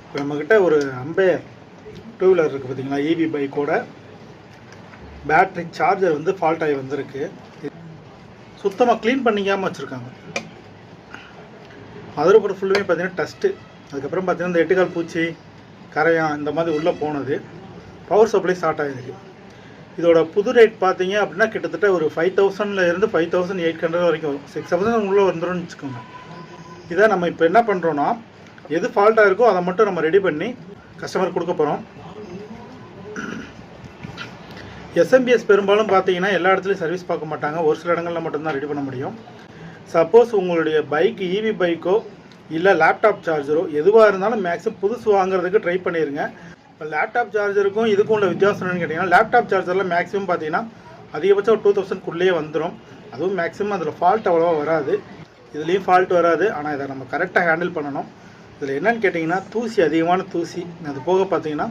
இப்போ நம்மக்கிட்ட ஒரு அம்பையர் டூ வீலர் இருக்குது பார்த்தீங்களா, ஈவி பைக்கோட பேட்ரி சார்ஜர் வந்து ஃபால்ட் ஆகி வந்திருக்கு. சுத்தமாக க்ளீன் பண்ணிக்காமல் வச்சுருக்காங்க. மதர்போர்டு ஃபுல்லுமே பார்த்தீங்கன்னா டஸ்ட்டு. அதுக்கப்புறம் பார்த்தீங்கன்னா இந்த எட்டுக்கால் பூச்சி கரையான் இந்த மாதிரி உள்ளே போனது. பவர் சப்ளை ஸ்டார்ட் ஆகிருக்கு. இதோட புது ரேட் பார்த்தீங்க அப்படின்னா கிட்டத்தட்ட ஒரு 5000 5800 வரைக்கும் வரும். 6000 உள்ளே வந்துடும் வச்சுக்கோங்க. இதை நம்ம இப்போ என்ன பண்ணுறோன்னா, எது ஃபால்ட்டாக இருக்கோ அதை மட்டும் நம்ம ரெடி பண்ணி கஸ்டமர் கொடுக்க போகிறோம். எஸ்எம்பிஎஸ் பெரும்பாலும் பார்த்தீங்கன்னா எல்லா இடத்துலையும் சர்வீஸ் பார்க்க மாட்டாங்க. ஒரு சில இடங்களில் மட்டும்தான் ரெடி பண்ண முடியும். சப்போஸ் உங்களுடைய பைக் ஈவி பைக்கோ இல்லை லேப்டாப் சார்ஜரோ எதுவாக இருந்தாலும் மேக்ஸிமம் புதுசு வாங்குறதுக்கு ட்ரை பண்ணிடுங்க. இப்போ லேப்டாப் சார்ஜருக்கும் இதுக்கும் உள்ள வித்தியாசம் என்னன்னு கேட்டிங்கன்னா, லேப்டாப் சார்ஜரில் மேக்ஸிமம் பார்த்தீங்கன்னா அதிகபட்சம் ஒரு 2000 வந்துடும். அதுவும் மேக்ஸிமம் அதில் ஃபால்ட் அவ்வளோவா வராது. இதுலேயும் ஃபால்ட் வராது. ஆனால் இதை நம்ம கரெக்டாக ஹேண்டில் பண்ணணும். இதில் என்னென்னு கேட்டிங்கன்னா, தூசி, அதிகமான தூசி. அது போக பார்த்தீங்கன்னா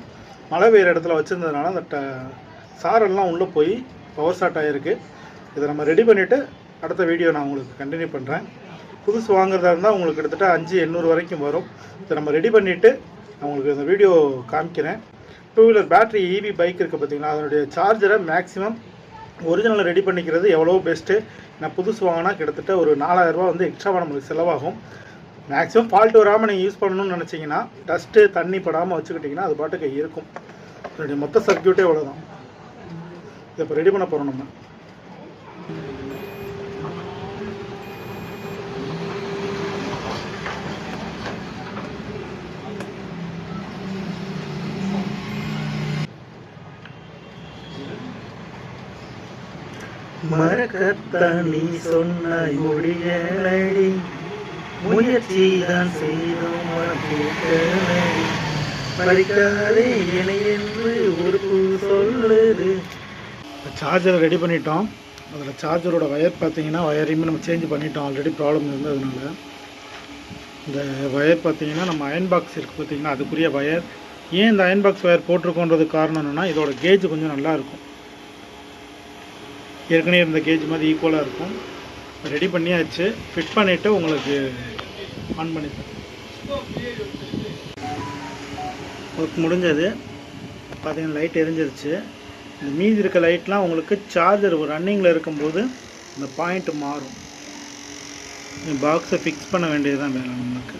மழை பெய்கிற இடத்துல வச்சுருந்ததுனால அந்த சாரெல்லாம் உள்ளே போய் பவர் ஷார்ட் ஆகிருக்கு. இதை நம்ம ரெடி பண்ணிவிட்டு அடுத்த வீடியோ நான் உங்களுக்கு கண்டினியூ பண்ணுறேன். புதுசு வாங்குறதா இருந்தால் உங்களுக்கு கிட்டத்தட்ட 5800 வரைக்கும் வரும். இதை நம்ம ரெடி பண்ணிவிட்டு நான் உங்களுக்கு இந்த வீடியோ காமிக்கிறேன். Two wheeler battery EV bike இருக்குது பார்த்தீங்களா, அதனுடைய சார்ஜரை மேக்ஸிமம் ஒரிஜினலை ரெடி பண்ணிக்கிறது எவ்வளோ பெஸ்ட்டு. நான் புதுசு வாங்கினா கிட்டத்தட்ட ஒரு 4000 ரூபா வந்து எக்ஸ்ட்ராவாக நம்மளுக்கு செலவாகும். மேக்ஸிமம் ஃபால்ட் வராமல் நீங்கள் யூஸ் பண்ணணும்னு நினச்சிங்கன்னா, டஸ்ட்டு தண்ணி படாமல் வச்சுக்கிட்டிங்கன்னா அது பாட்டுக்கு இருக்கும். அதனுடைய மொத்த சர்க்யூட்டே அவ்வளோதான். இதை இப்போ ரெடி பண்ண போகிறோம் நம்ம. மறக்கத்தான் நீ சொன்னாய் முடியலடி, முயற்சி தான் செய்தோம் பறிக்காதே என என்று ஒரு சொல்லுது. சார்ஜரை ரெடி பண்ணிட்டோம். அதில் சார்ஜரோட ஒயர் பார்த்தீங்கன்னா ஒயரையுமே நம்ம சேஞ்ச் பண்ணிட்டோம். ஆல்ரெடி ப்ராப்ளம் இருந்ததுனால இந்த ஒயர் பார்த்தீங்கன்னா நம்ம அயன் பாக்ஸ் இருக்குது பார்த்தீங்கன்னா அதுக்குரிய ஒயர். ஏன் இந்த அயன் பாக்ஸ் ஒயர் போட்டிருக்கோன்றது காரணம் என்னென்னா, இதோட கேஜ் கொஞ்சம் நல்லாயிருக்கும். ஏற்கனவே இருந்த கேஜ் மாதிரி ஈக்குவலாக இருக்கும். ரெடி பண்ணியாச்சு. ஃபிட் பண்ணிவிட்டு உங்களுக்கு ஆன் பண்ணிட்டேன். ஒர்க் முடிஞ்சது. பார்த்தீங்கன்னா லைட் எரிஞ்சிருச்சு. இந்த மீதி இருக்க லைட்லாம் உங்களுக்கு சார்ஜர் ரன்னிங்கில் இருக்கும்போது இந்த பாயிண்ட் மாறும். பாக்ஸை ஃபிக்ஸ் பண்ண வேண்டியது தான் வேலை நமக்கு.